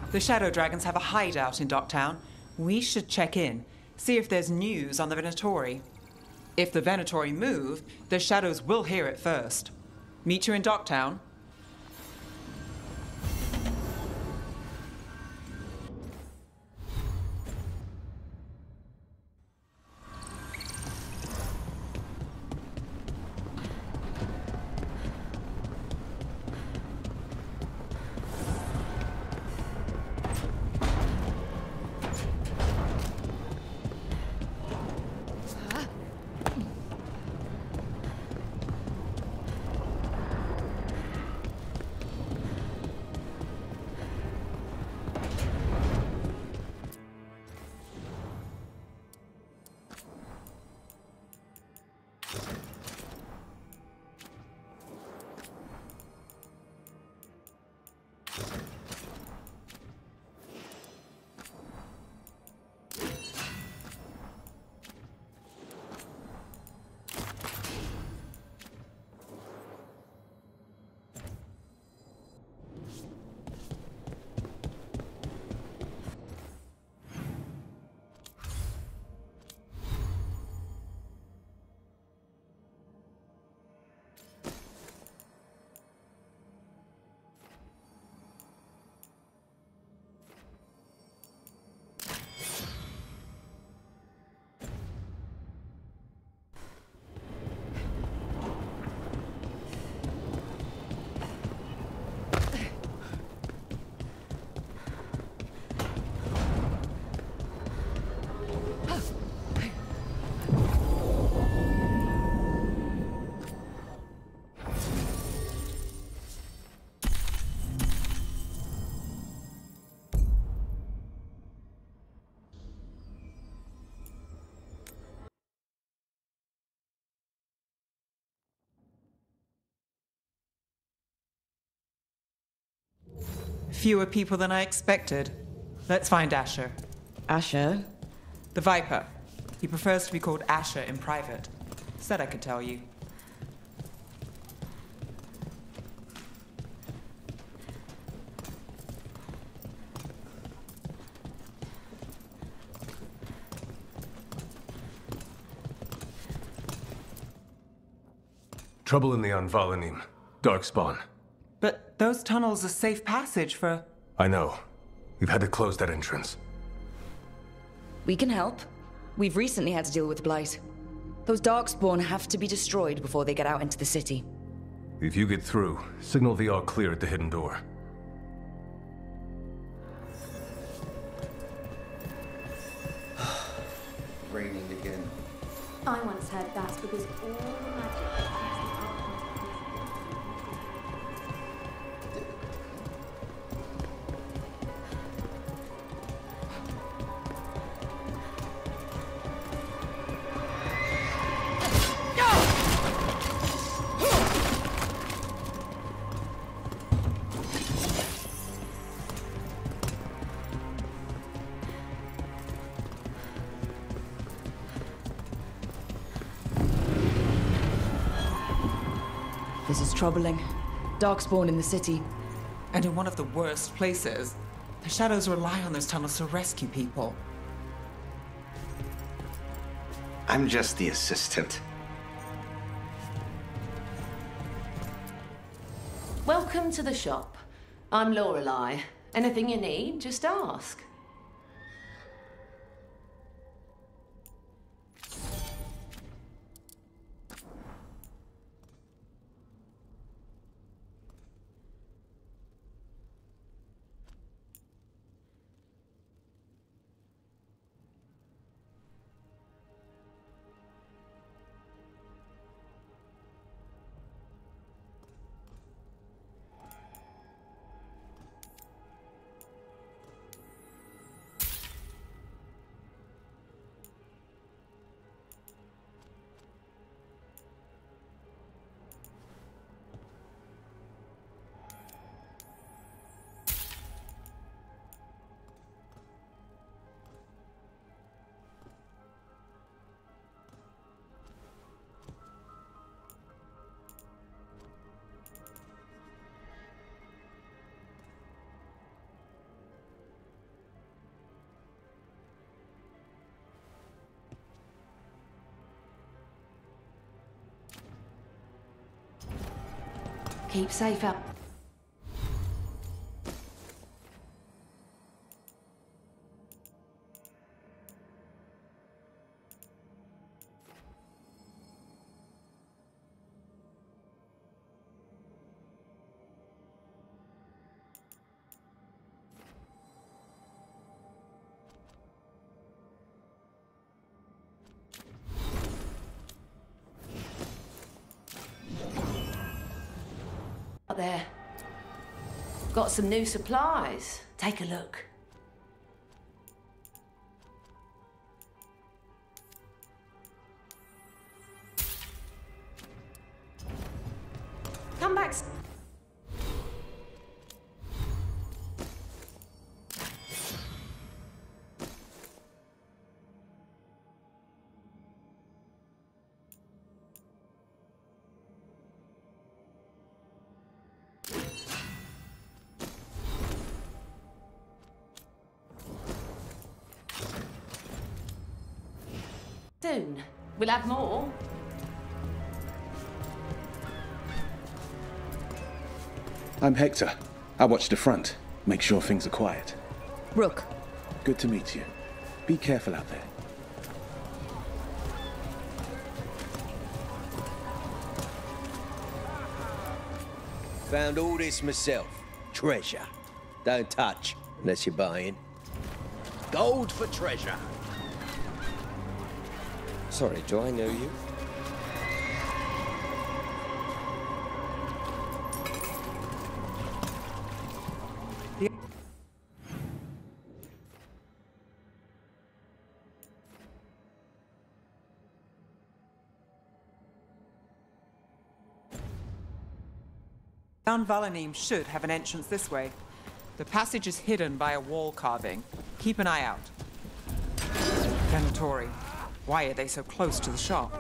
The Shadow Dragons have a hideout in Docktown. We should check in, see if there's news on the Venatori. If the Venatori move, the Shadows will hear it first. Meet you in Docktown. Fewer people than I expected. Let's find Asher. Asher? The Viper. He prefers to be called Asher in private. Said I could tell you. Trouble in the Anvalanim. Darkspawn. But those tunnels are safe passage for... I know. We've had to close that entrance. We can help. We've recently had to deal with Blight. Those Darkspawn have to be destroyed before they get out into the city. If you get through, signal the all clear at the hidden door. Raining again. I once heard that's because all the magic. This is troubling. Darkspawn in the city. And in one of the worst places. The Shadows rely on those tunnels to rescue people. I'm just the assistant. Welcome to the shop. I'm Lorelei. Anything you need, just ask. Keep safe out. There. Got some new supplies. Take a look. Come back. Soon. We'll have more. I'm Hector. I watch the front. Make sure things are quiet. Rook. Good to meet you. Be careful out there. Found all this myself. Treasure. Don't touch unless you're buying. Gold for treasure. Sorry, do I know you? Down Valanim should have an entrance this way. The passage is hidden by a wall carving. Keep an eye out. Venatori. Why are they so close to the shop?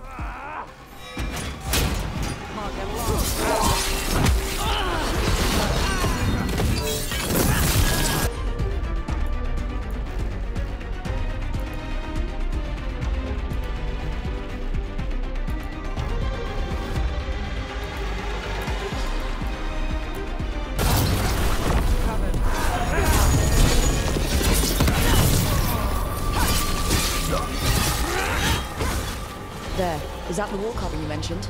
There. Is that the wall carving you mentioned?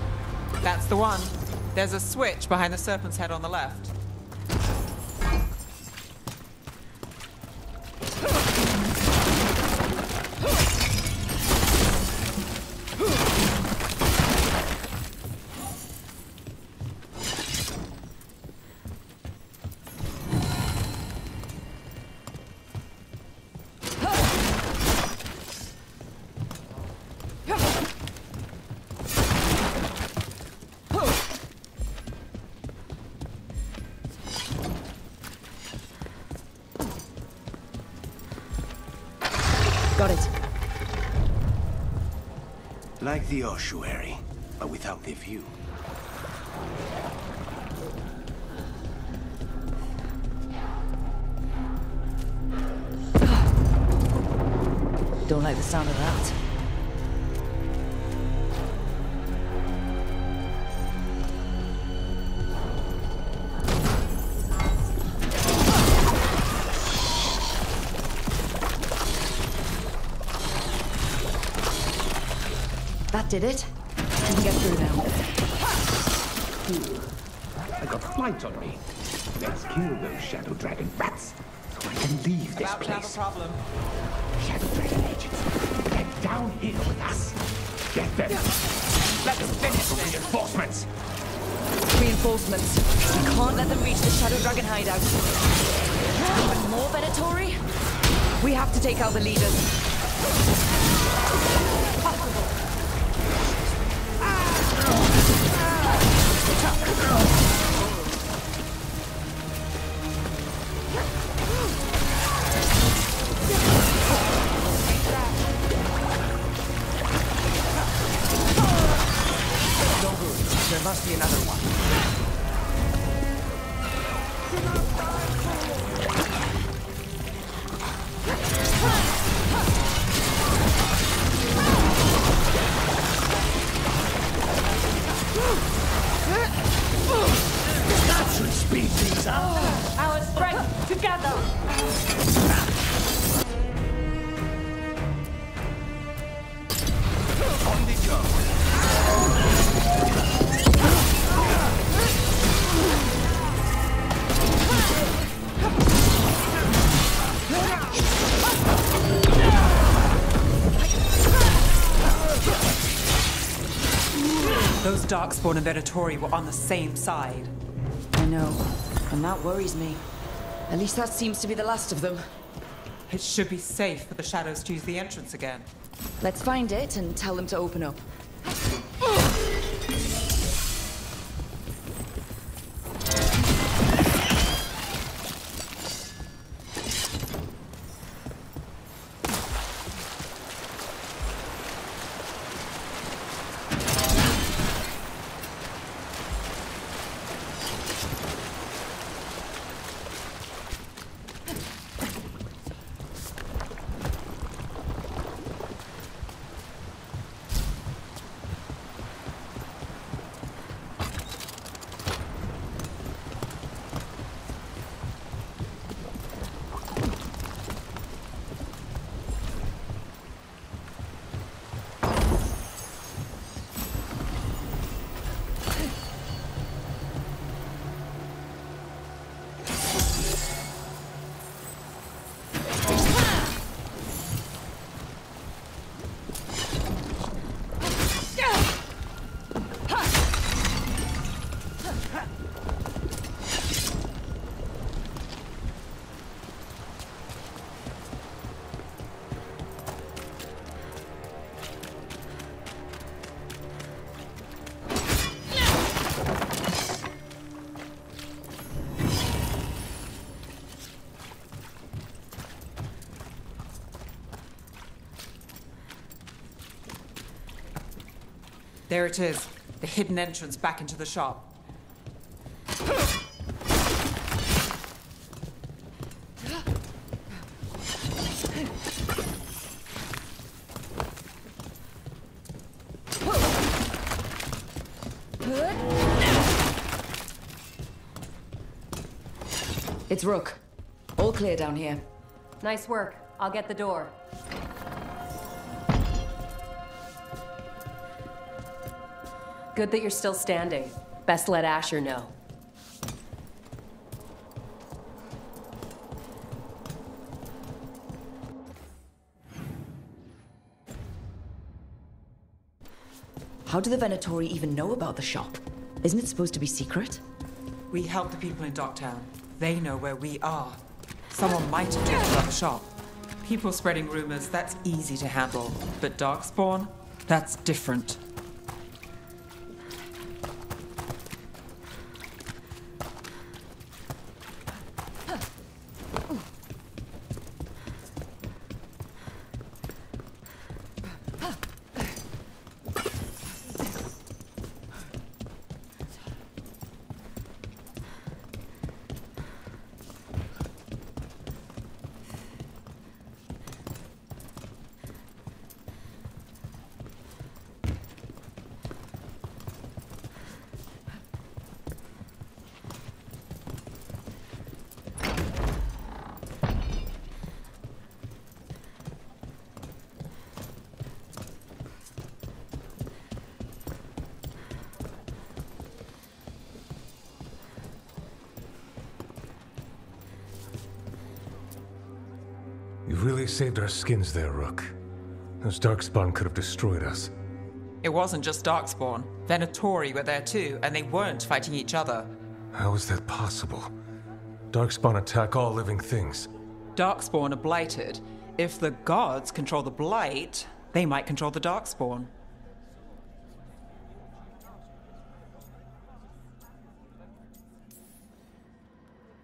That's the one. There's a switch behind the serpent's head on the left. Got it. Like the ossuary, but without the view. Don't like the sound of that. That did it. We can get through now. I got flight on me. Let's kill those Shadow Dragon rats so I can leave this About to have a place. problem. Shadow Dragon agents, get down here with us. Get them. Let's finish this. Reinforcements. Reinforcements. We can't let them reach the Shadow Dragon hideout. Even more Venatori? We have to take out the leaders. There must be another one. Our strength together! On the job. Those Darkspawn and Venatori were on the same side. I know, and that worries me. At least that seems to be the last of them. It should be safe for the Shadows to use the entrance again. Let's find it and tell them to open up. There it is, the hidden entrance back into the shop. It's Rook. All clear down here. Nice work. I'll get the door. Good that you're still standing. Best let Asher know. How do the Venatori even know about the shop? Isn't it supposed to be secret? We help the people in Docktown. They know where we are. Someone might have talked about the shop. People spreading rumors, that's easy to handle. But Darkspawn? That's different. You really saved our skins there, Rook. Those Darkspawn could have destroyed us. It wasn't just Darkspawn. Venatori were there too, and they weren't fighting each other. How is that possible? Darkspawn attack all living things. Darkspawn are blighted. If the gods control the blight, they might control the Darkspawn.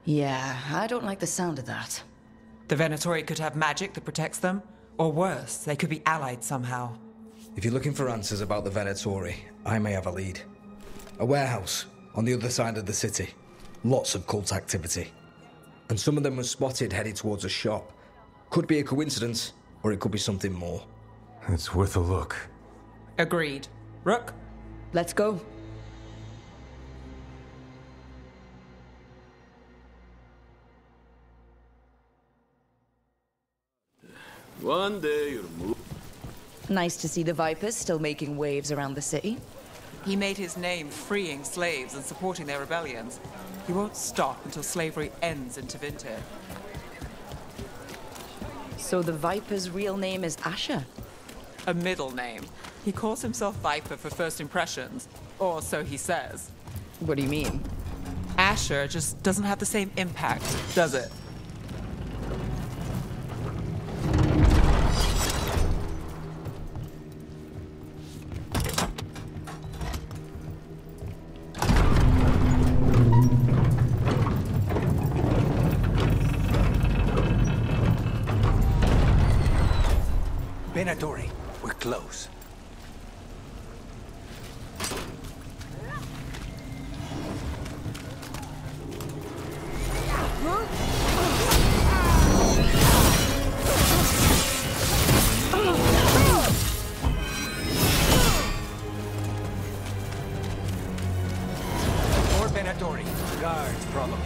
Yeah, I don't like the sound of that. The Venatori could have magic that protects them, or worse, they could be allied somehow. If you're looking for answers about the Venatori, I may have a lead. A warehouse on the other side of the city. Lots of cult activity. And some of them were spotted headed towards a shop. Could be a coincidence, or it could be something more. It's worth a look. Agreed. Rook? Let's go. One day you'll move. Nice to see the Vipers still making waves around the city. He made his name freeing slaves and supporting their rebellions. He won't stop until slavery ends in Tevinter. So the Viper's real name is Asher? A middle name. He calls himself Viper for first impressions, or so he says. What do you mean? Asher just doesn't have the same impact, does it? Venatori, we're close. More Venatori. Guards, probably.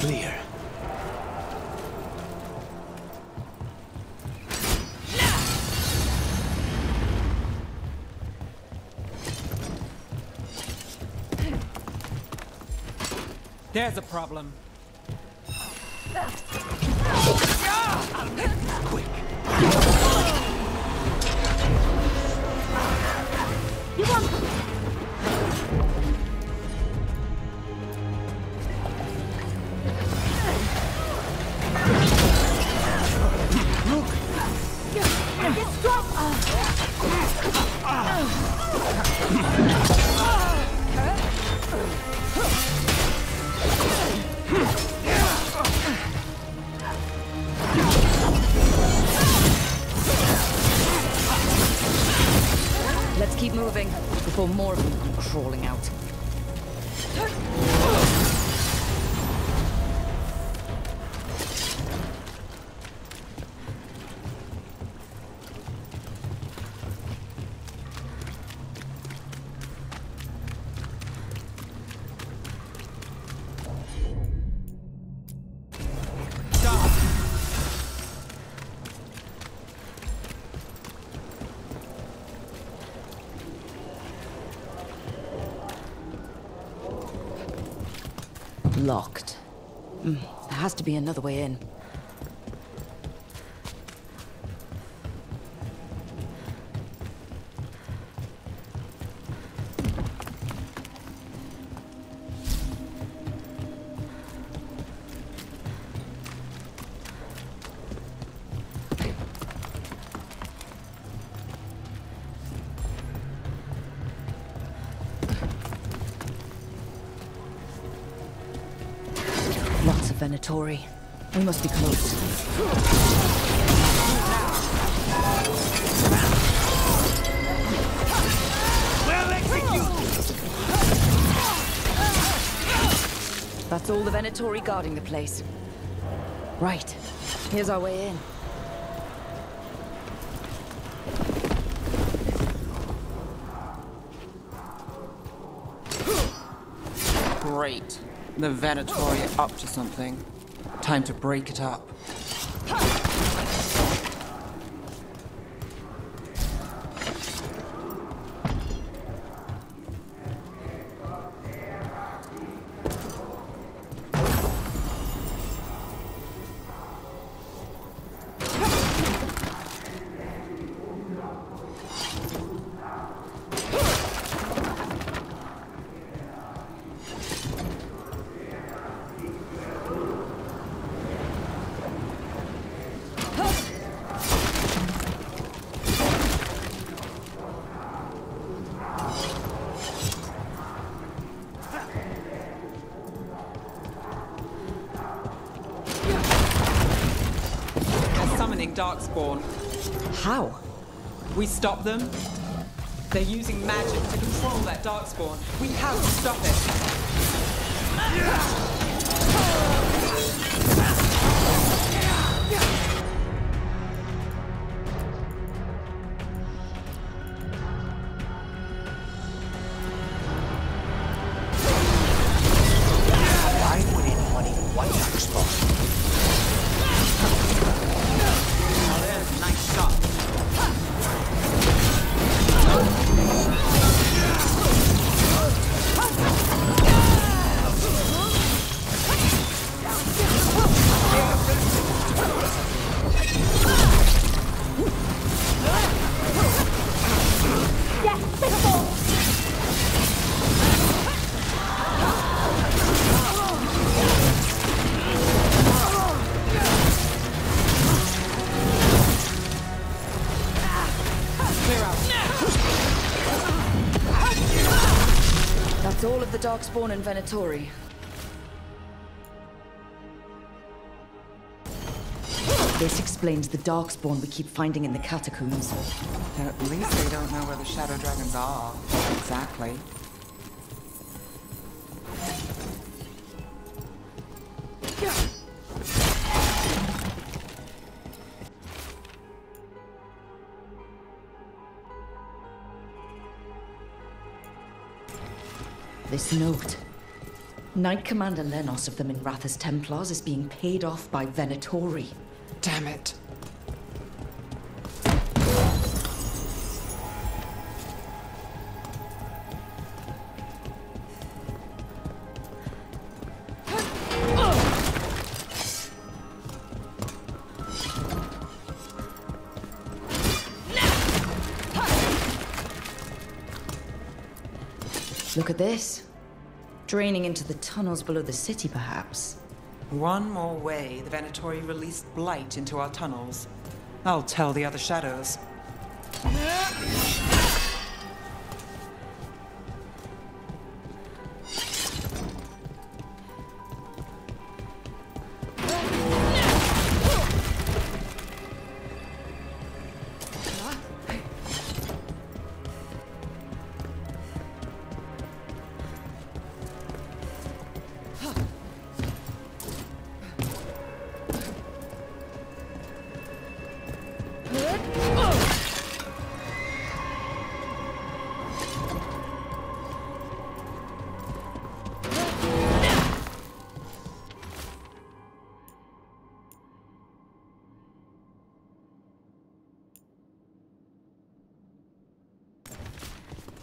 Clear. There's a problem. Quick. Let's keep moving before more of them come crawling out. Locked. There has to be another way in. Lots of Venatori. We must be close. That's all the Venatori guarding the place. Right. Here's our way in. Great. The Venatori are up to something. Time to break it up. Darkspawn. How? We stop them. They're using magic to control that Darkspawn. We have to stop Why would anyone even want Darkspawn? Nice shot. That's all of the Darkspawn and Venatori. This explains the Darkspawn we keep finding in the catacombs. At least they don't know where the Shadow Dragons are. Exactly. This note. Knight Commander Lenos of the Minrathous Templars is being paid off by Venatori. Damn it. Look at this. Draining into the tunnels below the city, perhaps. One more way the Venatori released blight into our tunnels. I'll tell the other shadows.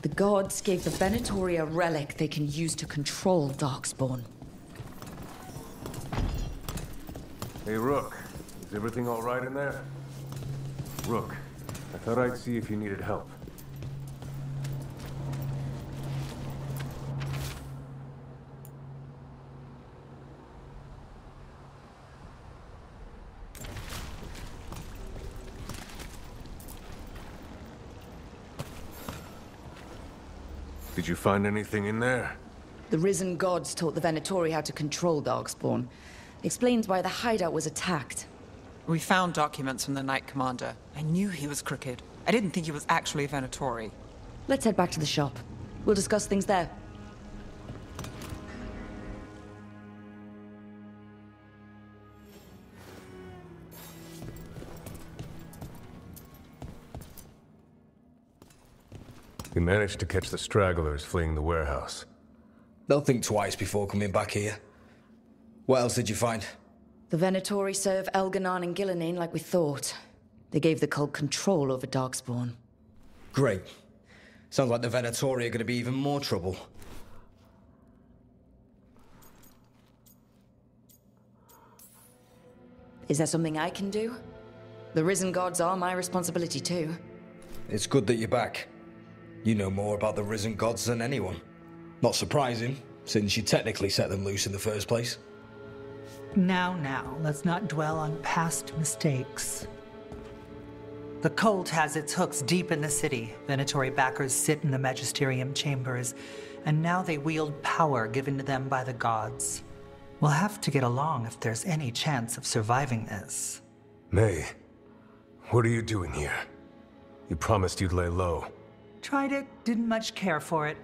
The gods gave the Venatori a relic they can use to control Darkspawn. Hey, Rook. Is everything all right in there? Rook, I thought I'd see if you needed help. Did you find anything in there? The risen gods taught the Venatori how to control Darkspawn. Explains why the hideout was attacked. We found documents from the Knight Commander. I knew he was crooked. I didn't think he was actually a Venatori. Let's head back to the shop. We'll discuss things there. We managed to catch the stragglers fleeing the warehouse. They'll think twice before coming back here. What else did you find? The Venatori serve Elganon and Gillenane like we thought. They gave the cult control over Darkspawn. Great. Sounds like the Venatori are going to be even more trouble. Is there something I can do? The Risen Gods are my responsibility too. It's good that you're back. You know more about the Risen Gods than anyone. Not surprising, since you technically set them loose in the first place. Now, let's not dwell on past mistakes. The cult has its hooks deep in the city. Venatori backers sit in the Magisterium chambers, and now they wield power given to them by the gods. We'll have to get along if there's any chance of surviving this. May, what are you doing here? You promised you'd lay low. Tried it, didn't much care for it.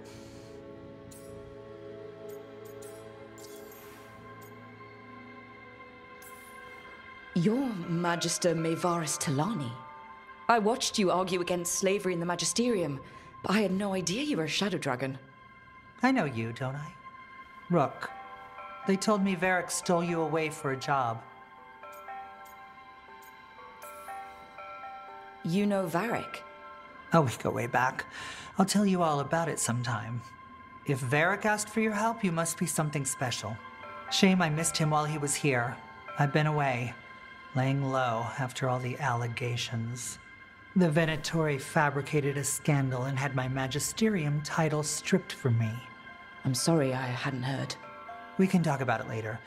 You're Magister Maevaris Talani. I watched you argue against slavery in the Magisterium, but I had no idea you were a Shadow Dragon. I know you, don't I? Rook. They told me Varric stole you away for a job. You know Varric? Oh, we go way back. I'll tell you all about it sometime. If Varric asked for your help, you must be something special. Shame I missed him while he was here. I've been away, laying low after all the allegations. The Venatori fabricated a scandal and had my Magisterium title stripped from me. I'm sorry, I hadn't heard. We can talk about it later,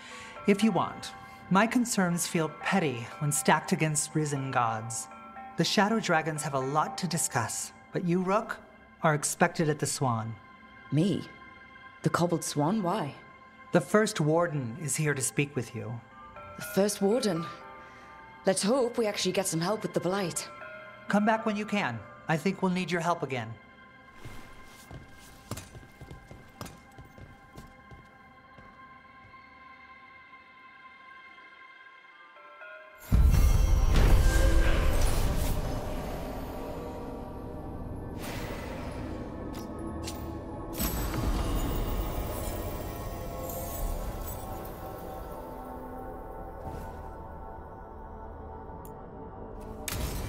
if you want. My concerns feel petty when stacked against risen gods. The Shadow Dragons have a lot to discuss, but you, Rook, are expected at the Swan. Me? The Cobbled Swan? Why? The First Warden is here to speak with you. The First Warden? Let's hope we actually get some help with the Blight. Come back when you can. I think we'll need your help again.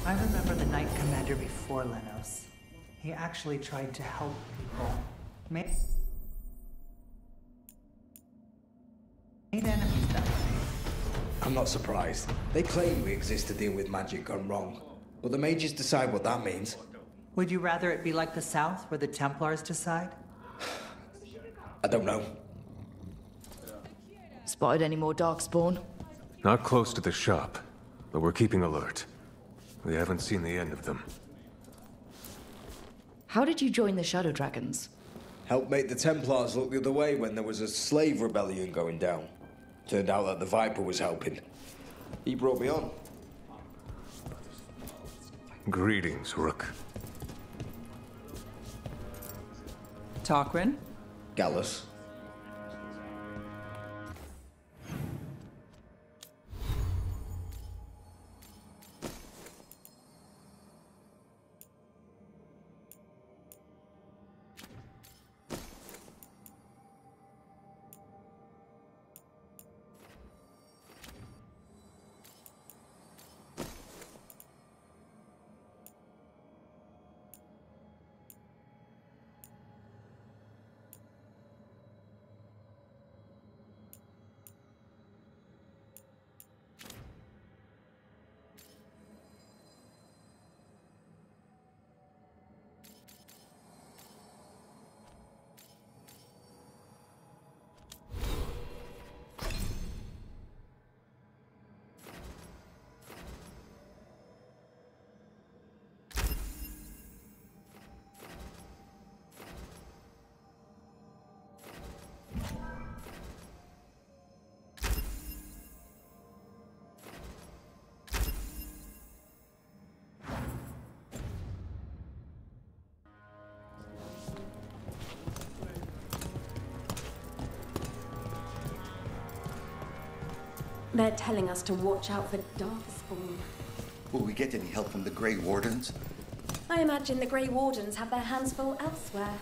I remember the Knight Commander before Lenos. He actually tried to help people. Made enemies that way. I'm not surprised. They claim we exist to deal with magic gone wrong. But the mages decide what that means. Would you rather it be like the South, where the Templars decide? I don't know. Spotted any more Darkspawn? Not close to the shop, but we're keeping alert. We haven't seen the end of them. How did you join the Shadow Dragons? Helped make the Templars look the other way when there was a slave rebellion going down. Turned out that the Viper was helping. He brought me on. Greetings, Rook. Tarquin? Gallus. They're telling us to watch out for Darkspawn. Will we get any help from the Grey Wardens? I imagine the Grey Wardens have their hands full elsewhere.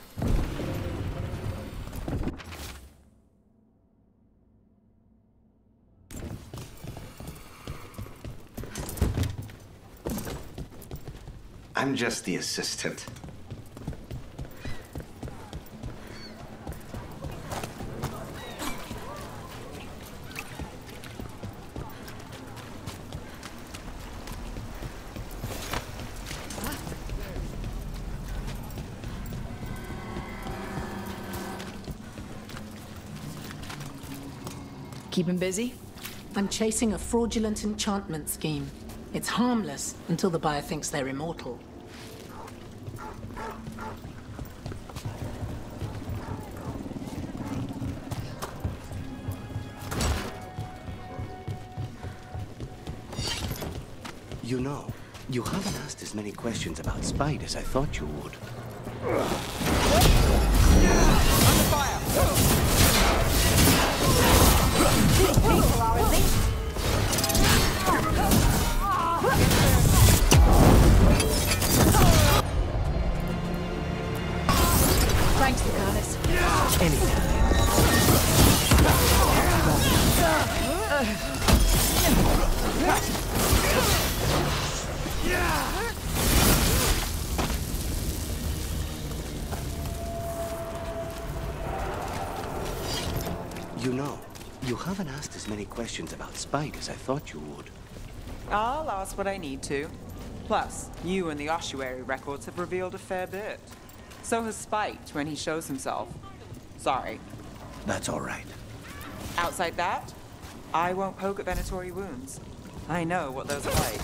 I'm just the assistant. Keep him busy? I'm chasing a fraudulent enchantment scheme. It's harmless until the buyer thinks they're immortal. You know, you haven't asked as many questions about Spide as I thought you would. Under fire! These people are elite! Thanks, Lucanus. Anytime. You know, you haven't asked as many questions about Spide as I thought you would. I'll ask what I need to. Plus, you and the ossuary records have revealed a fair bit. So has Spite when he shows himself. Sorry. That's all right. Outside that, I won't poke at Venatori wounds. I know what those are like.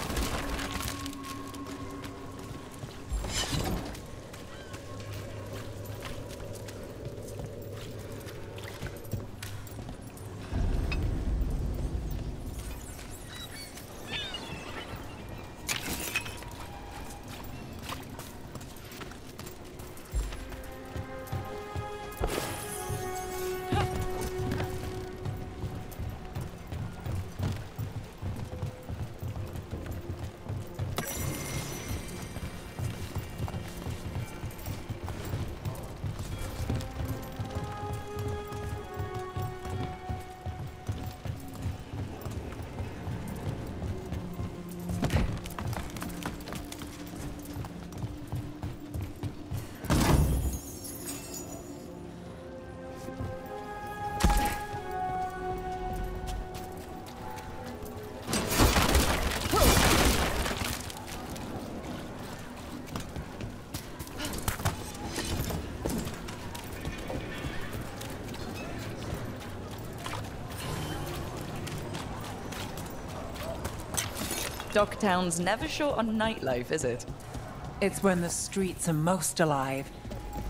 Docktown's never short on nightlife, is it? It's when the streets are most alive.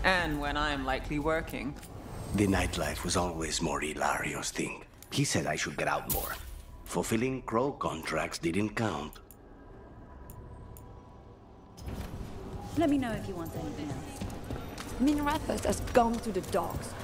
And when I'm likely working. The nightlife was always more Hilario's thing. He said I should get out more. Fulfilling crow contracts didn't count. Let me know if you want anything else. Minrathus has gone to the dogs.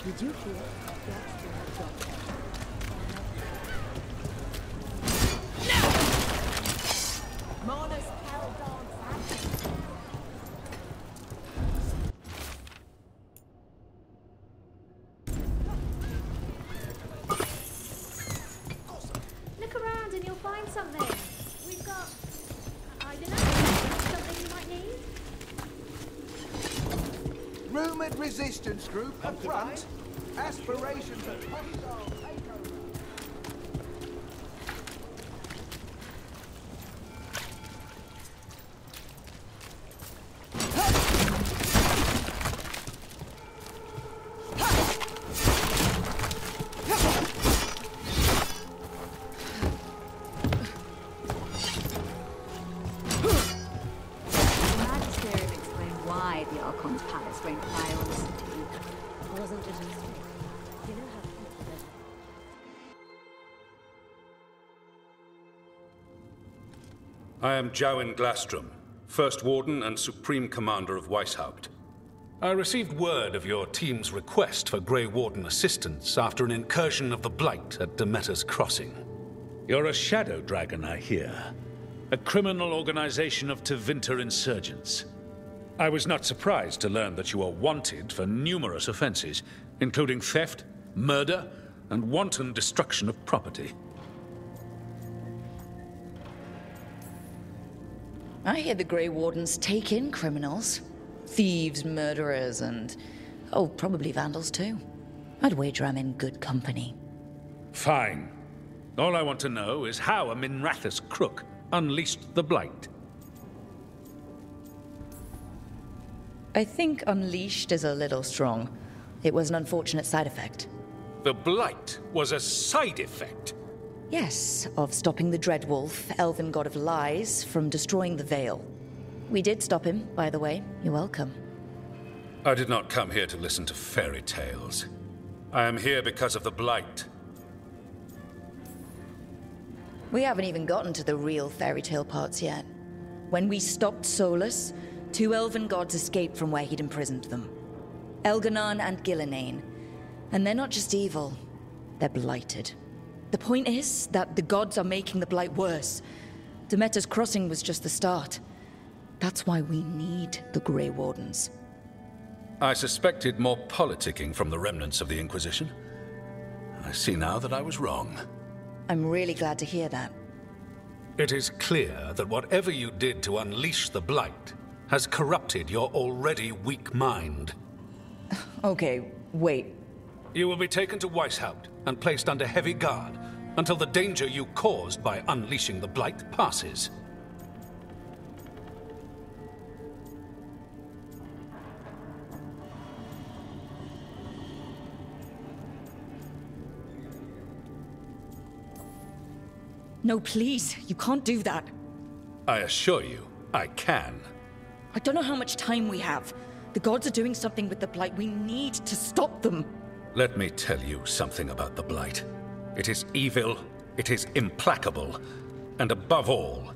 Did you hear? Look around and you'll find something. We've got, I don't know, something you might need. Rumoured resistance group up front. Aspirations of hostile takeover. I am Jowin Glastrom, First Warden and Supreme Commander of Weishaupt. I received word of your team's request for Grey Warden assistance after an incursion of the Blight at Demeter's Crossing. You're a Shadow Dragon, I hear. A criminal organization of Tevinter insurgents. I was not surprised to learn that you are wanted for numerous offenses, including theft, murder, and wanton destruction of property. I hear the Grey Wardens take in criminals. Thieves, murderers, and... oh, probably vandals too. I'd wager I'm in good company. Fine. All I want to know is how a Minrathous crook unleashed the Blight. I think unleashed is a little strong. It was an unfortunate side effect. The Blight was a side effect? Yes, of stopping the Dreadwolf, elven god of lies, from destroying the Veil. We did stop him, by the way. You're welcome. I did not come here to listen to fairy tales. I am here because of the Blight. We haven't even gotten to the real fairy tale parts yet. When we stopped Solus, 2 elven gods escaped from where he'd imprisoned them. Elganon and Gillenane. And they're not just evil, they're blighted. The point is that the gods are making the Blight worse. Demeter's Crossing was just the start. That's why we need the Grey Wardens. I suspected more politicking from the remnants of the Inquisition. I see now that I was wrong. I'm really glad to hear that. It is clear that whatever you did to unleash the Blight has corrupted your already weak mind. Okay, wait. You will be taken to Weishaupt and placed under heavy guard until the danger you caused by unleashing the Blight passes. No, please, you can't do that. I assure you, I can. I don't know how much time we have. The gods are doing something with the Blight. We need to stop them. Let me tell you something about the Blight. It is evil, it is implacable, and above all,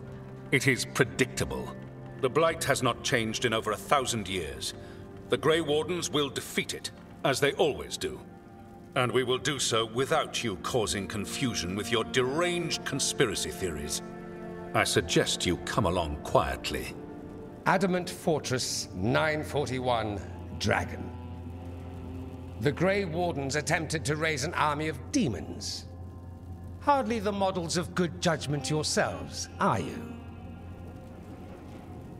it is predictable. The Blight has not changed in over 1,000 years. The Grey Wardens will defeat it, as they always do. And we will do so without you causing confusion with your deranged conspiracy theories. I suggest you come along quietly. Adamant Fortress 941, Dragon. The Grey Wardens attempted to raise an army of demons. Hardly the models of good judgment yourselves, are you?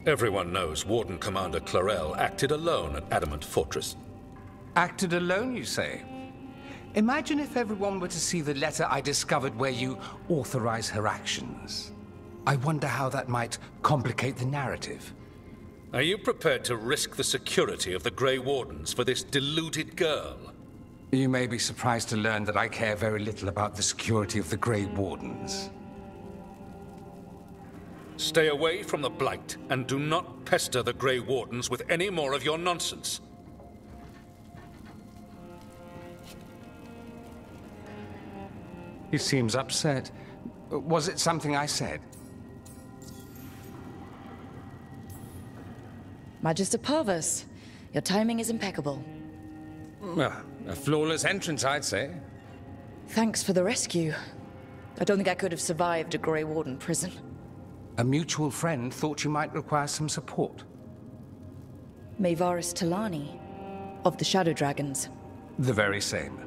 Everyone knows Warden Commander Clarel acted alone at Adamant Fortress. Acted alone, you say? Imagine if everyone were to see the letter I discovered where you authorize her actions. I wonder how that might complicate the narrative. Are you prepared to risk the security of the Grey Wardens for this deluded girl? You may be surprised to learn that I care very little about the security of the Grey Wardens. Stay away from the Blight, and do not pester the Grey Wardens with any more of your nonsense. He seems upset. Was it something I said? Magister Parvus, your timing is impeccable. Well, a flawless entrance, I'd say. Thanks for the rescue. I don't think I could have survived a Grey Warden prison. A mutual friend thought you might require some support. Maevaris Talani, of the Shadow Dragons. The very same.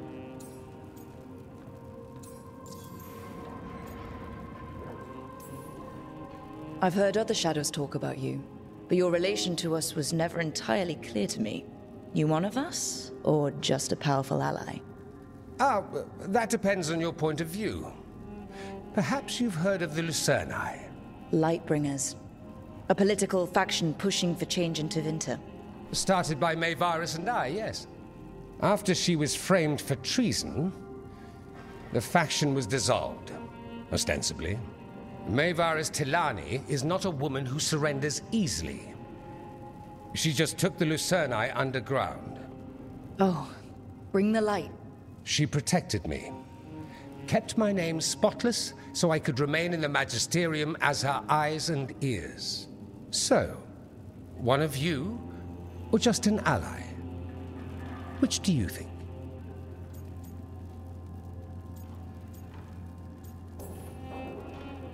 I've heard other Shadows talk about you, but your relation to us was never entirely clear to me. You one of us, or just a powerful ally? That depends on your point of view. Perhaps you've heard of the Lucerni. Lightbringers. A political faction pushing for change in Tevinter. Started by Maevaris and I, yes. After she was framed for treason, the faction was dissolved, ostensibly. Maevaris Talani is not a woman who surrenders easily. She just took the Lucerni underground. Oh, Bring the light. She protected me. Kept my name spotless so I could remain in the Magisterium as her eyes and ears. So, one of you, or just an ally? Which do you think?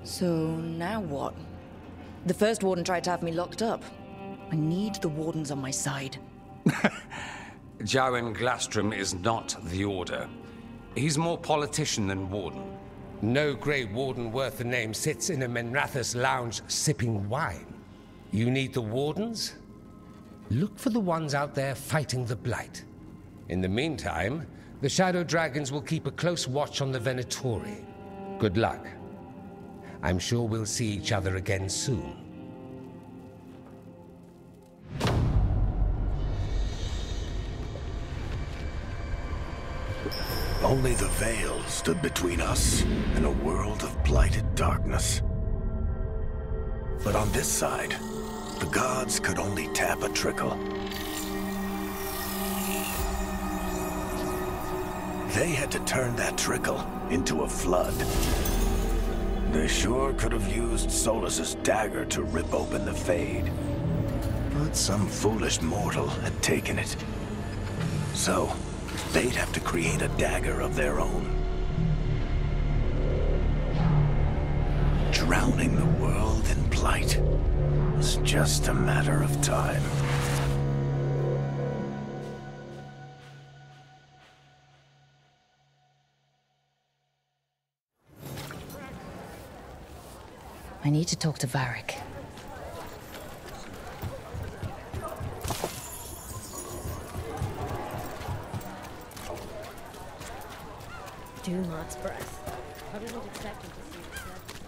So, now what? The first warden tried to have me locked up. I need the wardens on my side. Jowen Glastrom is not the Order. He's more politician than warden. No Grey Warden worth the name sits in a Menrathus lounge sipping wine. You need the wardens? Look for the ones out there fighting the Blight. In the meantime, the Shadow Dragons will keep a close watch on the Venatori. Good luck. I'm sure we'll see each other again soon. Only the Veil stood between us and a world of blighted darkness. But on this side, the gods could only tap a trickle. They had to turn that trickle into a flood. They sure could have used Solus's dagger to rip open the Fade. But some foolish mortal had taken it. So, they'd have to create a dagger of their own. Drowning the world in blight was just a matter of time. I need to talk to Varric. Dumat's breath. Probably not expecting to see the surface.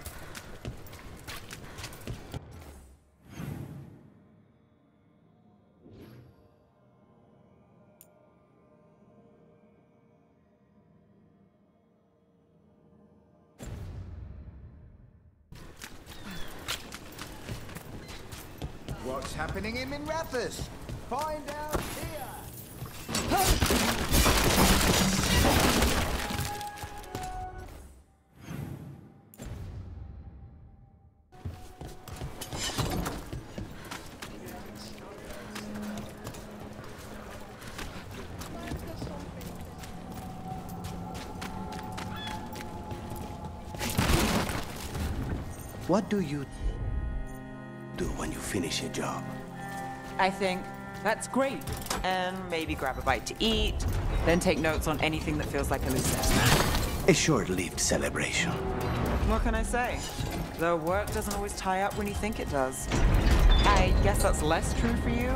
What's happening in Minrathus? Find out here! What do you do when you finish your job? I think that's great. And maybe grab a bite to eat, then take notes on anything that feels like a loose end. A short-lived celebration. What can I say? The work doesn't always tie up when you think it does. I guess that's less true for you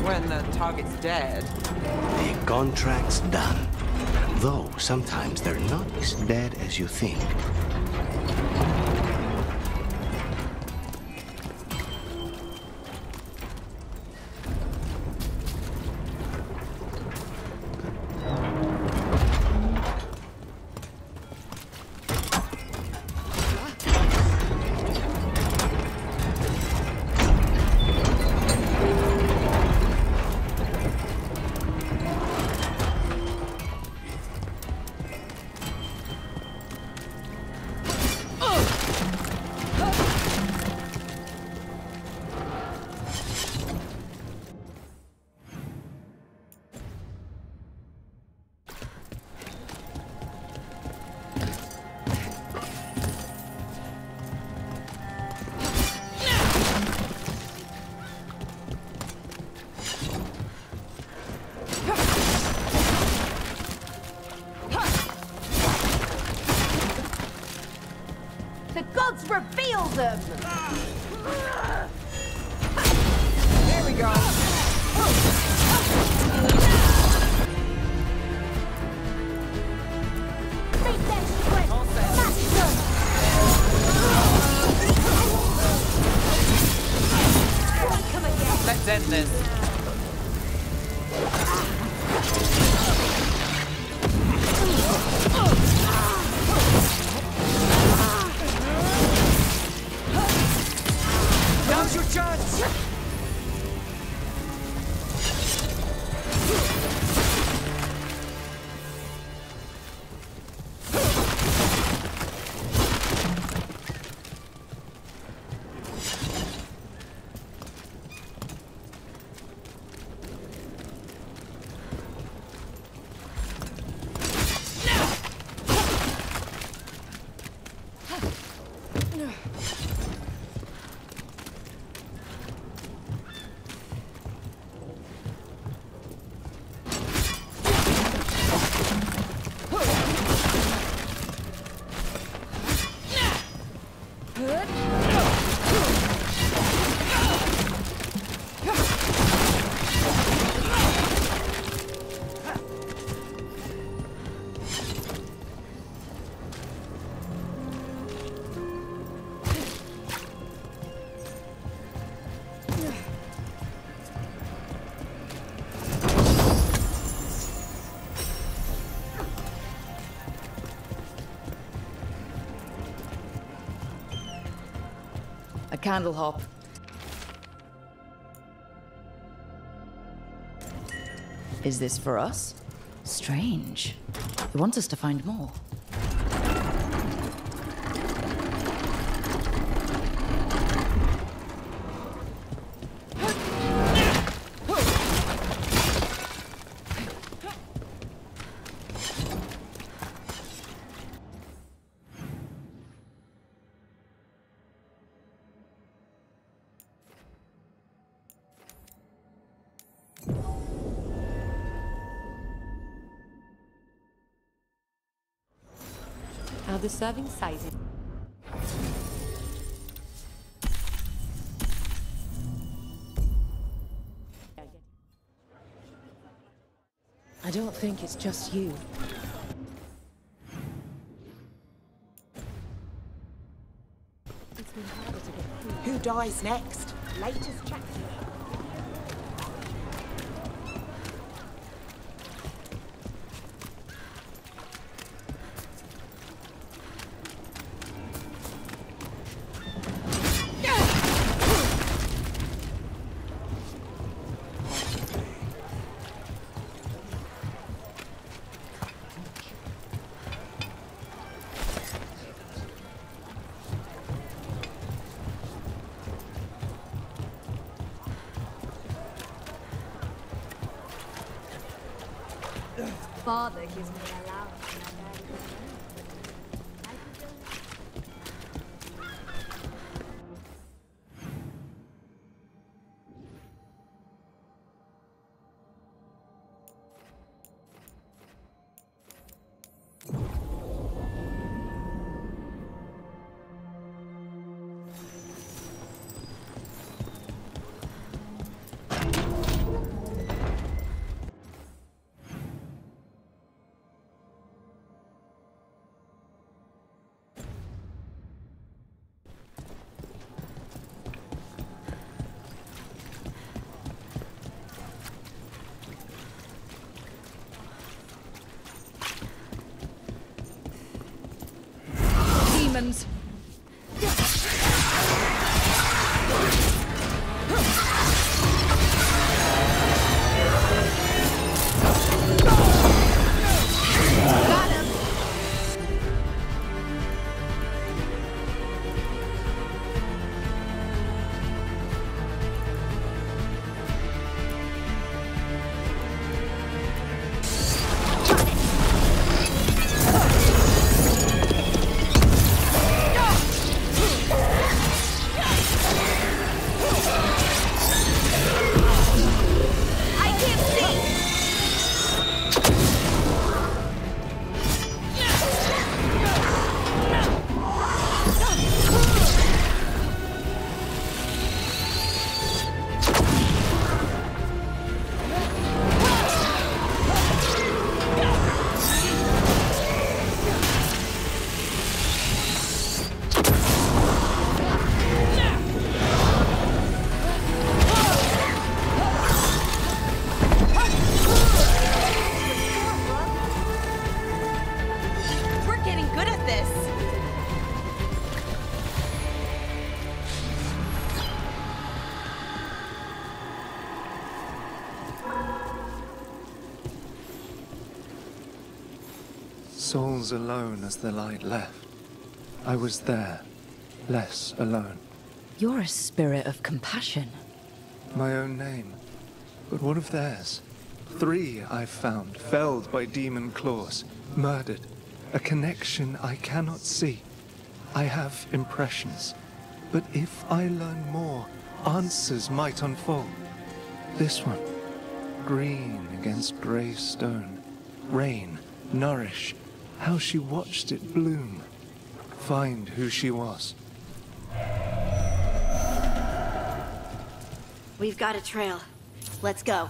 when the target's dead. The contract's done. Though sometimes they're not as dead as you think. The gods reveal them! Here we go! Make them sweat! Smash them! Come again! Let's end this. Now's your chance! candle hop. Is this for us? Strange. He wants us to find more. Are the serving sizes? I don't think it's just you. It's been harder to get through. Who dies next? Latest chapter. Father gives me allowance. Demons! Souls alone as the light left. I was there, less alone. You're a spirit of compassion. My own name. But what of theirs? 3 I've found, felled by demon claws, murdered. A connection I cannot see. I have impressions. But if I learn more, answers might unfold. This one, green against grey stone. Rain, nourish. How she watched it bloom. Find who she was. We've got a trail. Let's go.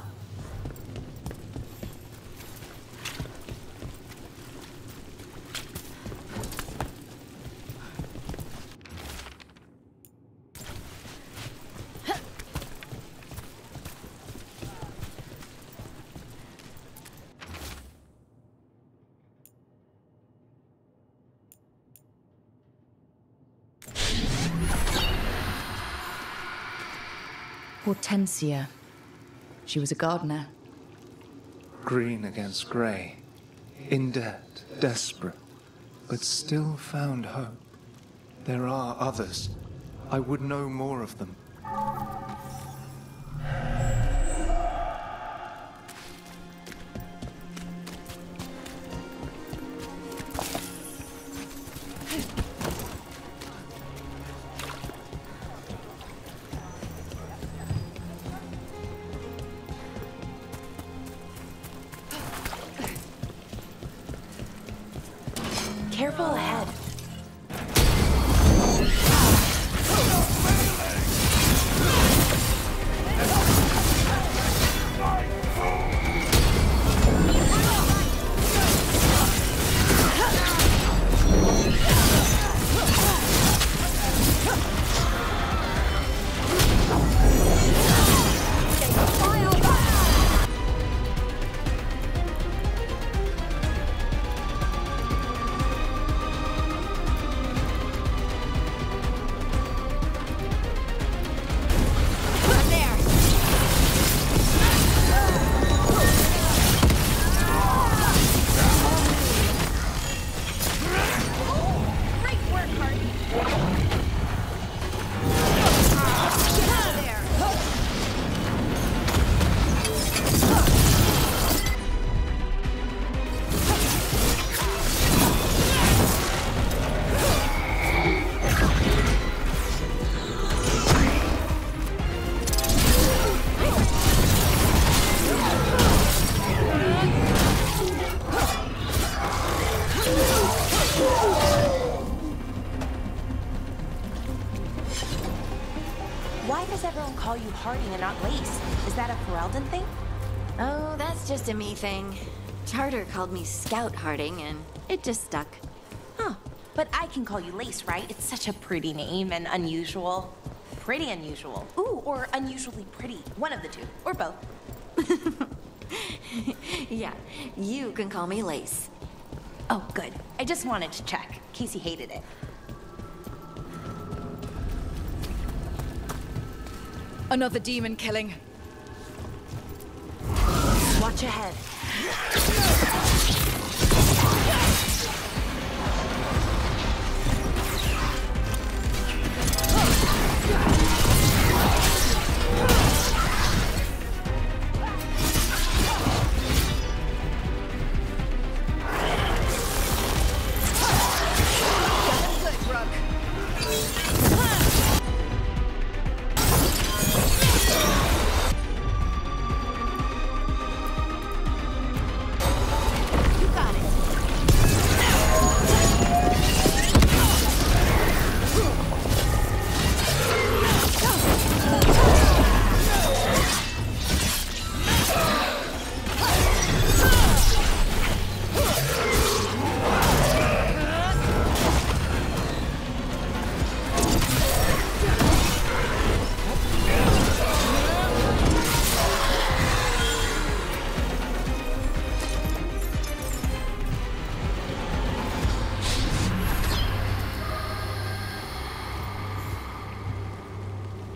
Hortensia. She was a gardener. Green against grey. In debt, desperate, but still found hope. There are others. I would know more of them. Careful ahead. Why does everyone call you Harding and not Lace? Is that a Ferelden thing? Oh, that's just a me thing. Charter called me Scout Harding, and it just stuck. Huh. But I can call you Lace, right? It's such a pretty name and unusual. Pretty unusual. Ooh, or unusually pretty. One of the two. Or both. Yeah, you can call me Lace. Oh, good. I just wanted to check, in case you hated it. Another demon killing. Watch ahead.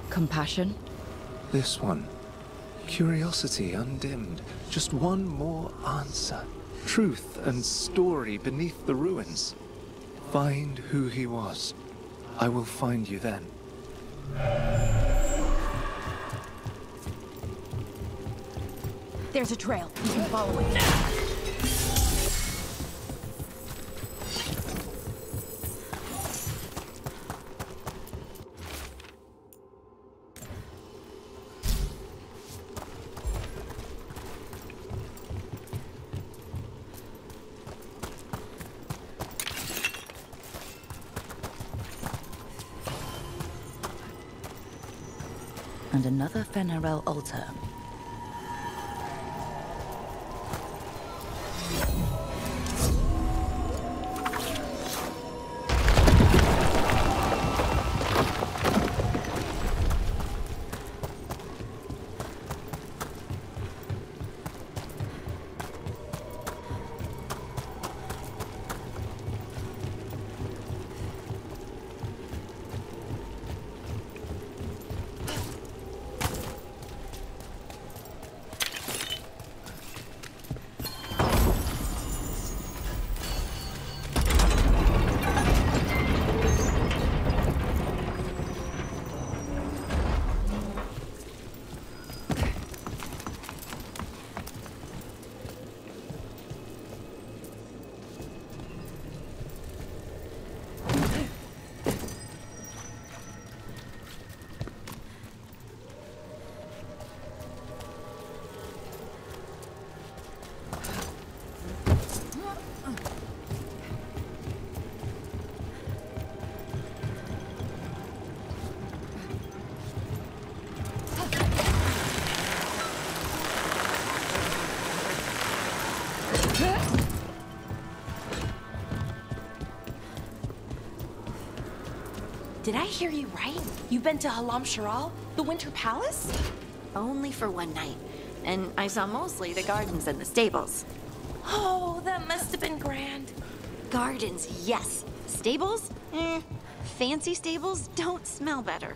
Compassion? This one. Curiosity undimmed. Just one more answer. Truth and story beneath the ruins. Find who he was. I will find you then. There's a trail. You can follow it. And another Fenarel altar. Did I hear you right? You've been to Halam Sharal, the Winter Palace? Only for one night. And I saw mostly the gardens and the stables. Oh, that must have been grand. Gardens, yes. Stables? Fancy stables don't smell better.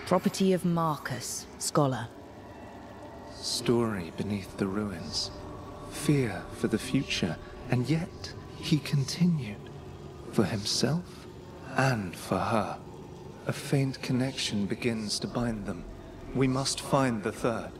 Property of Marcus, scholar. Story beneath the ruins. Fear for the future, and yet he continued. For himself and for her. A faint connection begins to bind them. We must find the third.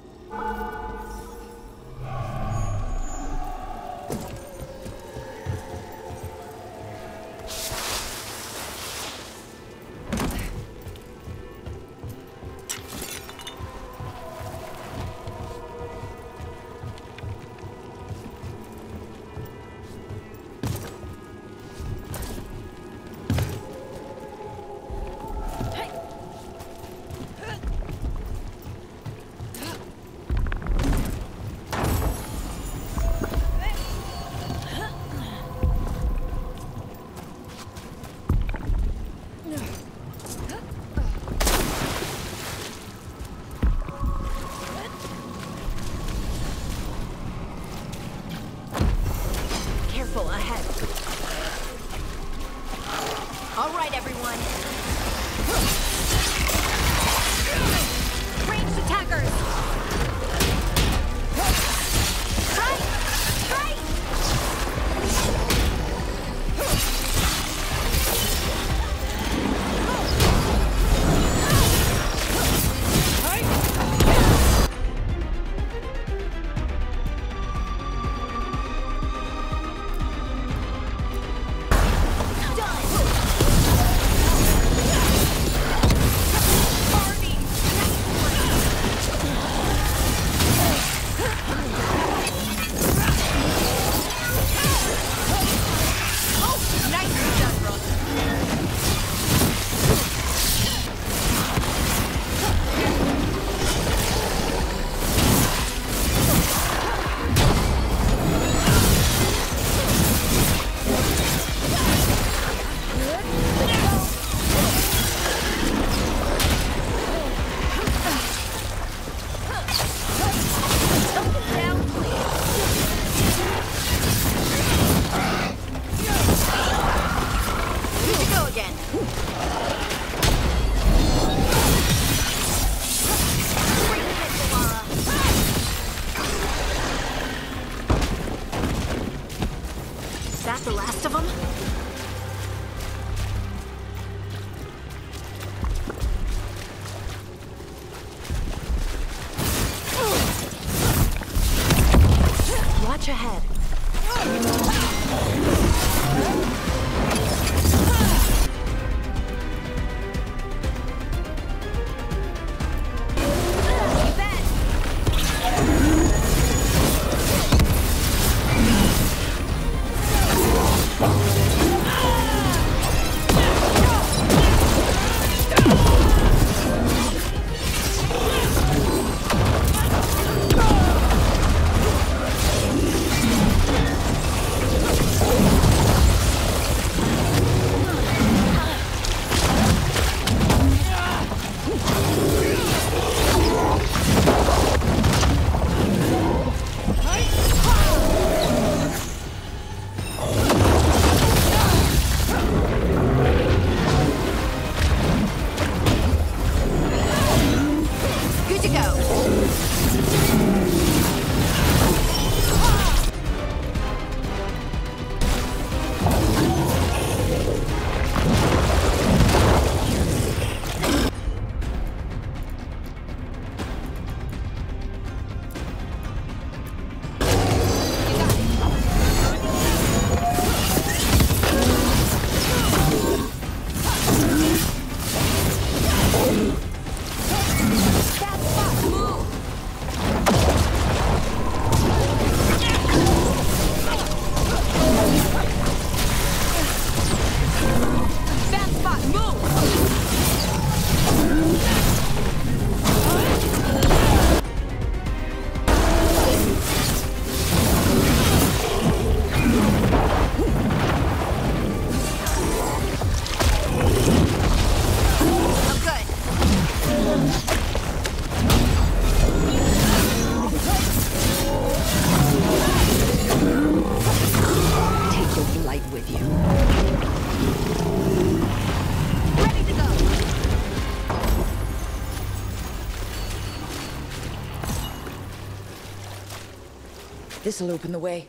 This'll open the way.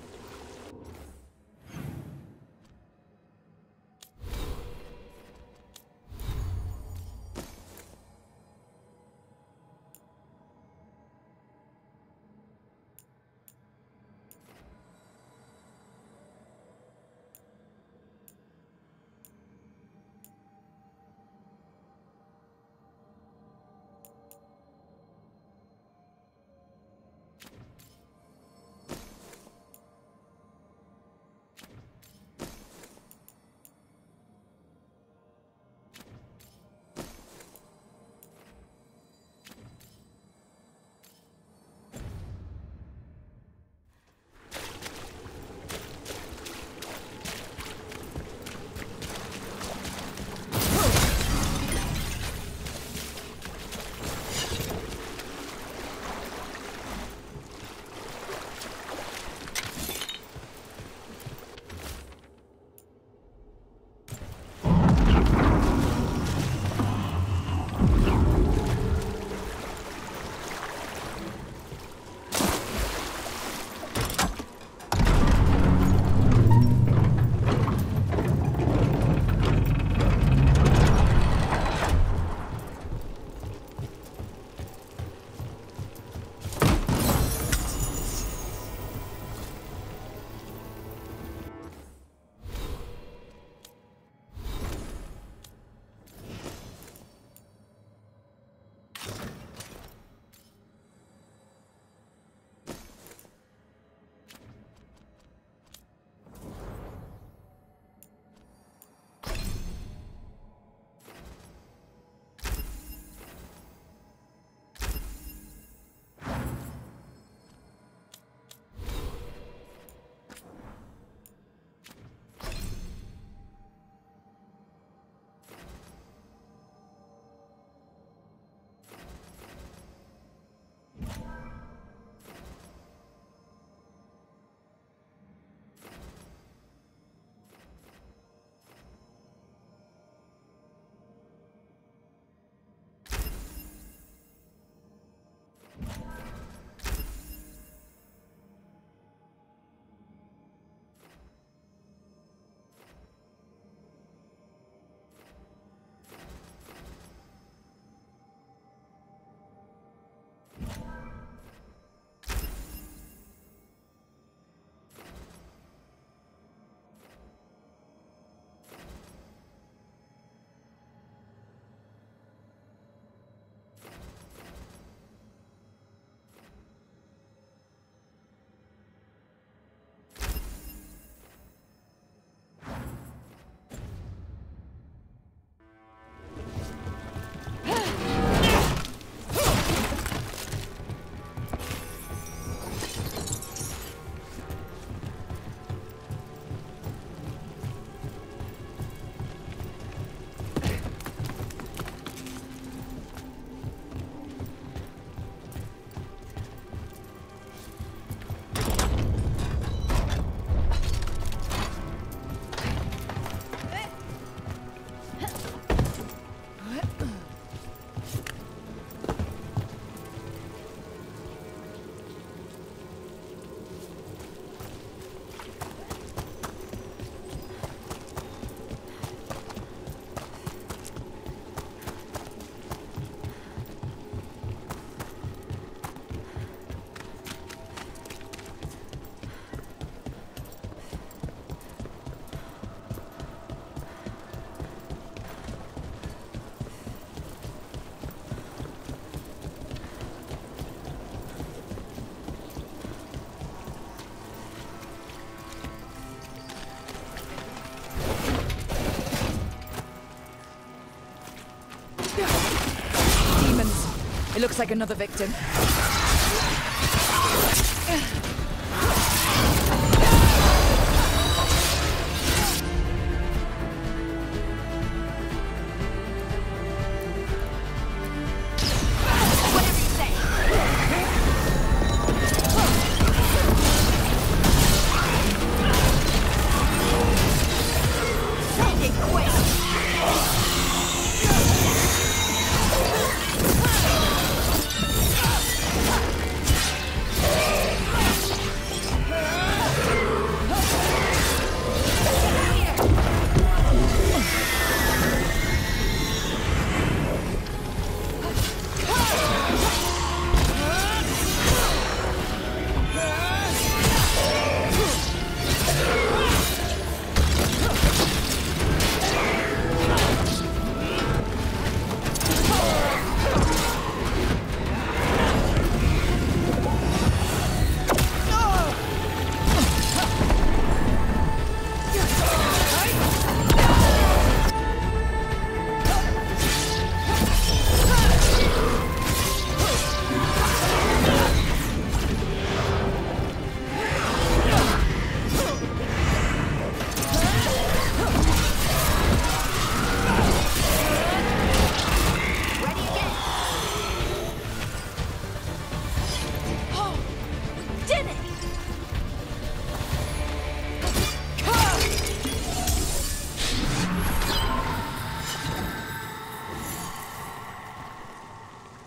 It looks like another victim.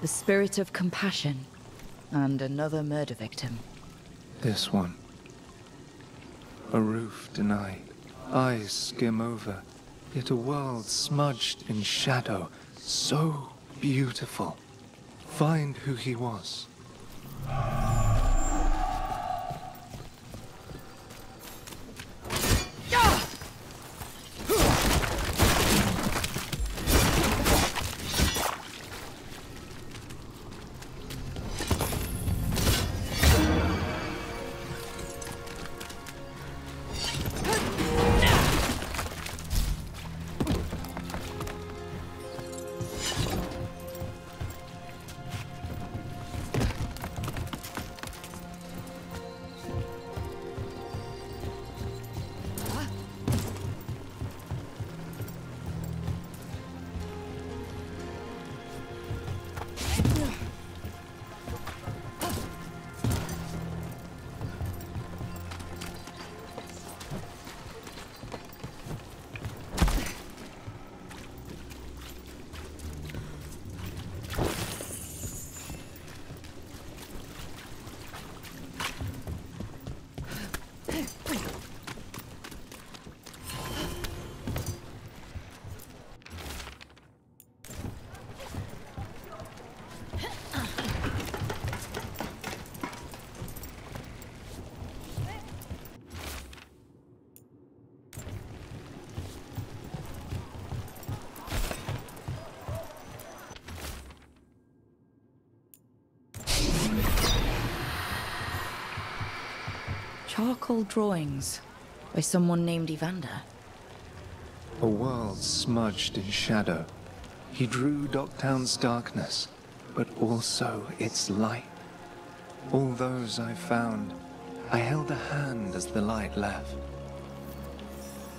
The spirit of compassion. And another murder victim. This one. A roof denied. Eyes skim over. Yet a world smudged in shadow. So beautiful. Find who he was. Charcoal drawings by someone named Evander. A world smudged in shadow. He drew Docktown's darkness, but also its light. All those I found, I held a hand as the light left.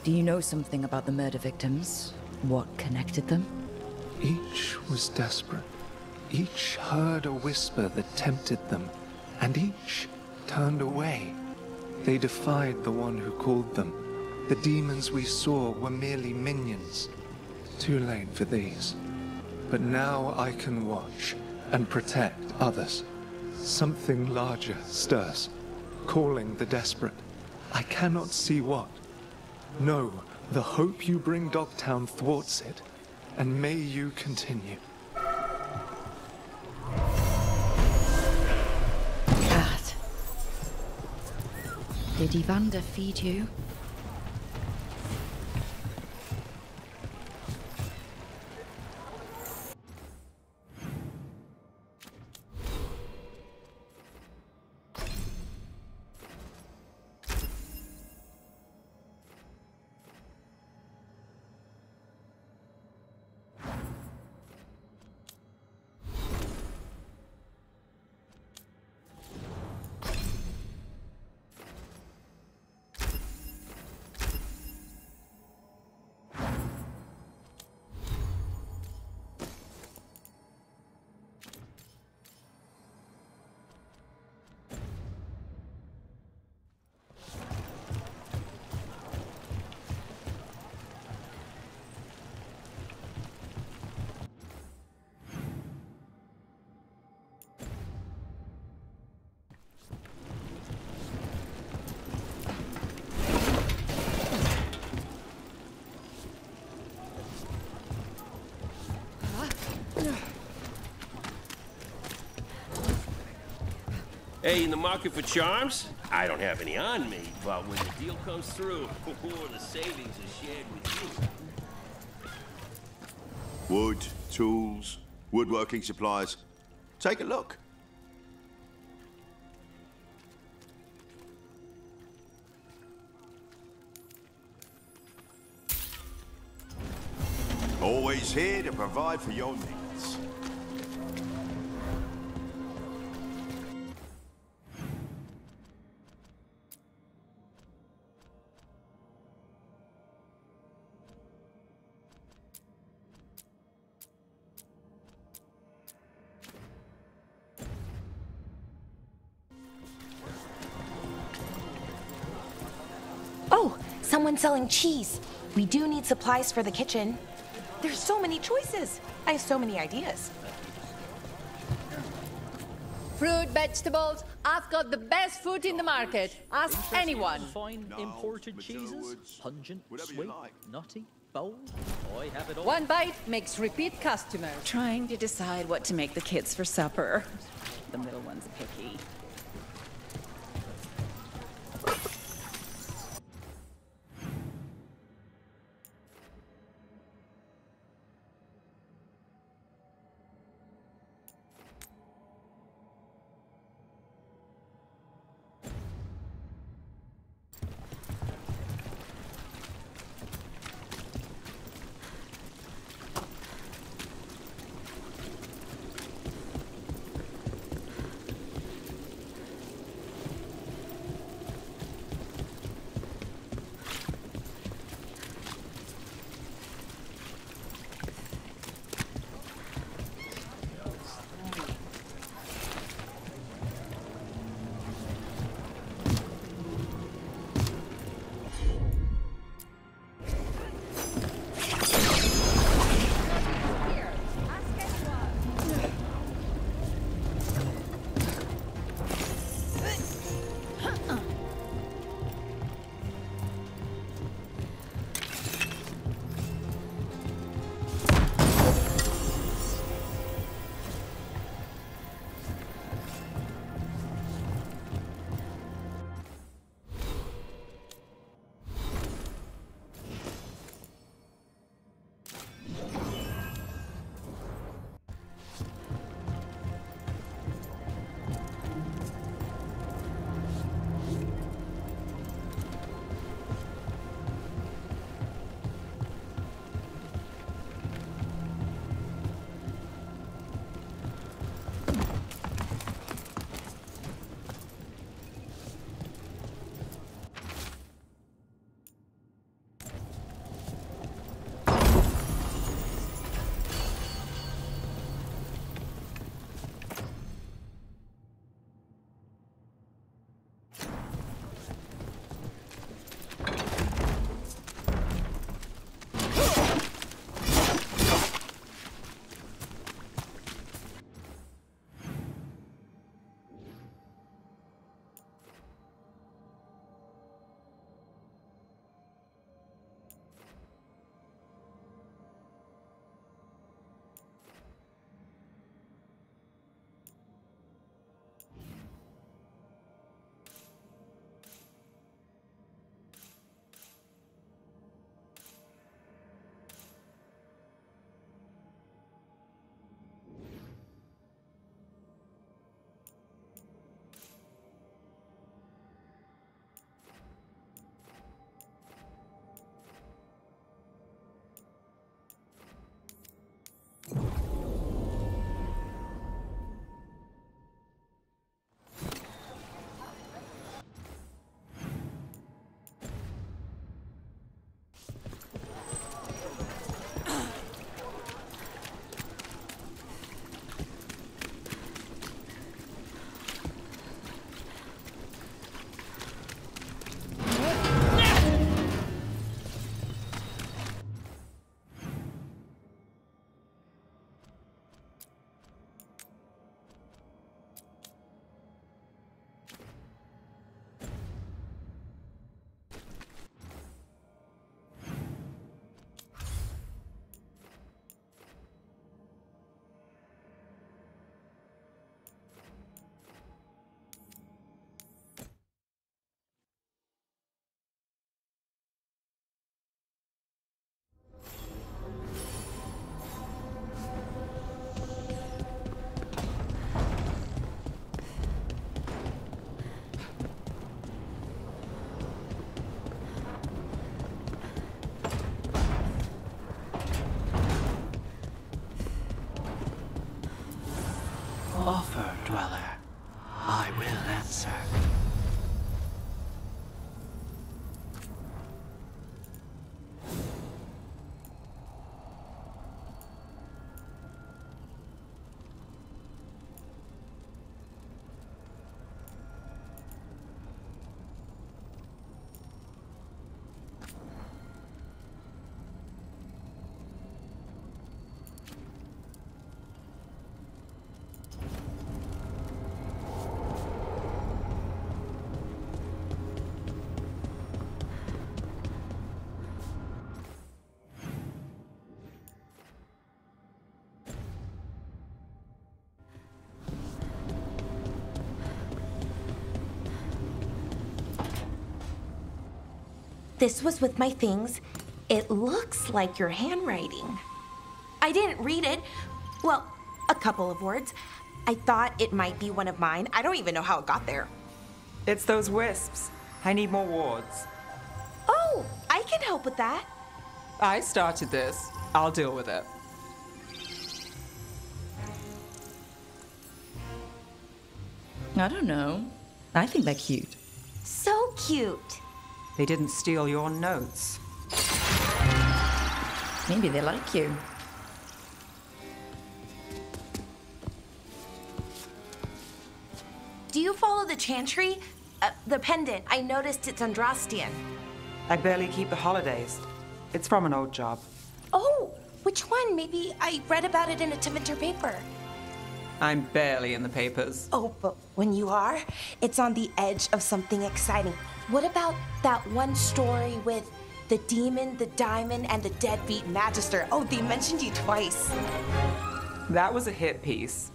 Do you know something about the murder victims? What connected them? Each was desperate. Each heard a whisper that tempted them, and each turned away. They defied the one who called them. The demons we saw were merely minions. Too late for these. But now I can watch and protect others. Something larger stirs, calling the desperate. I cannot see what. No, the hope you bring Docktown thwarts it, and may you continue. Cat. Did Evander feed you? Hey, in the market for charms? I don't have any on me, but when the deal comes through, the savings are shared with you. Wood, tools, woodworking supplies. Take a look. Always here to provide for your needs. Oh, someone selling cheese. We do need supplies for the kitchen. There's so many choices. I have so many ideas. Fruit, vegetables. I've got the best food in the market. Ask anyone. Fine imported cheeses. Pungent, sweet, nutty, bold. I have it all. One bite makes repeat customers. Trying to decide what to make the kids for supper. The middle one's picky. Offer, Dweller. I will answer. this was with my things. It looks like your handwriting. I didn't read it. Well, a couple of words. I thought it might be one of mine. I don't even know how it got there. It's those wisps. I need more wards. Oh, I can help with that. I started this. I'll deal with it. I don't know. I think they're cute. So cute. They didn't steal your notes. Maybe they like you. Do you follow the chantry? The pendant. I noticed it's Andrastian. I barely keep the holidays. It's from an old job. Oh, which one? Maybe I read about it in a Tevinter paper. I'm barely in the papers. Oh, but when you are, it's on the edge of something exciting. What about that one story with the demon, the diamond, and the deadbeat magister? Oh, they mentioned you twice. That was a hit piece.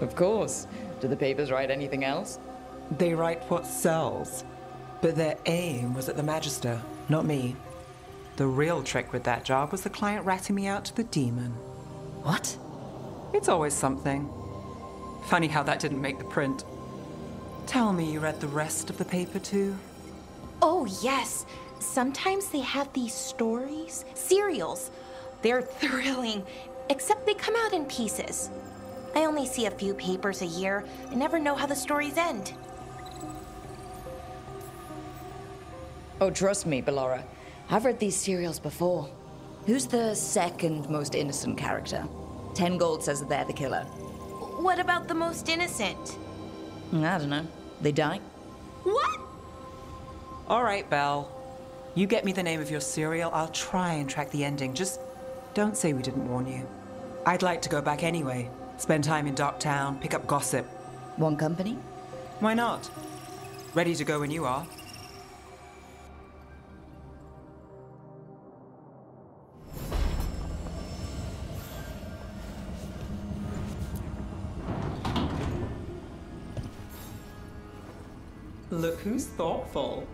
Of course. Do the papers write anything else? They write what sells. But their aim was at the Magister, not me. The real trick with that job was the client ratting me out to the demon. What? It's always something. Funny how that didn't make the print. Tell me you read the rest of the paper too? Oh, yes. Sometimes they have these stories, serials. They're thrilling, except they come out in pieces. I only see a few papers a year. I never know how the stories end. Oh, trust me, Ballora. I've read these serials before. Who's the second most innocent character? 10 gold says that they're the killer. What about the most innocent? I don't know. They die? What? All right, Belle. You get me the name of your serial, I'll try and track the ending. Just don't say we didn't warn you. I'd like to go back anyway. Spend time in Docktown, pick up gossip. One company? Why not? Ready to go when you are. Look who's thoughtful.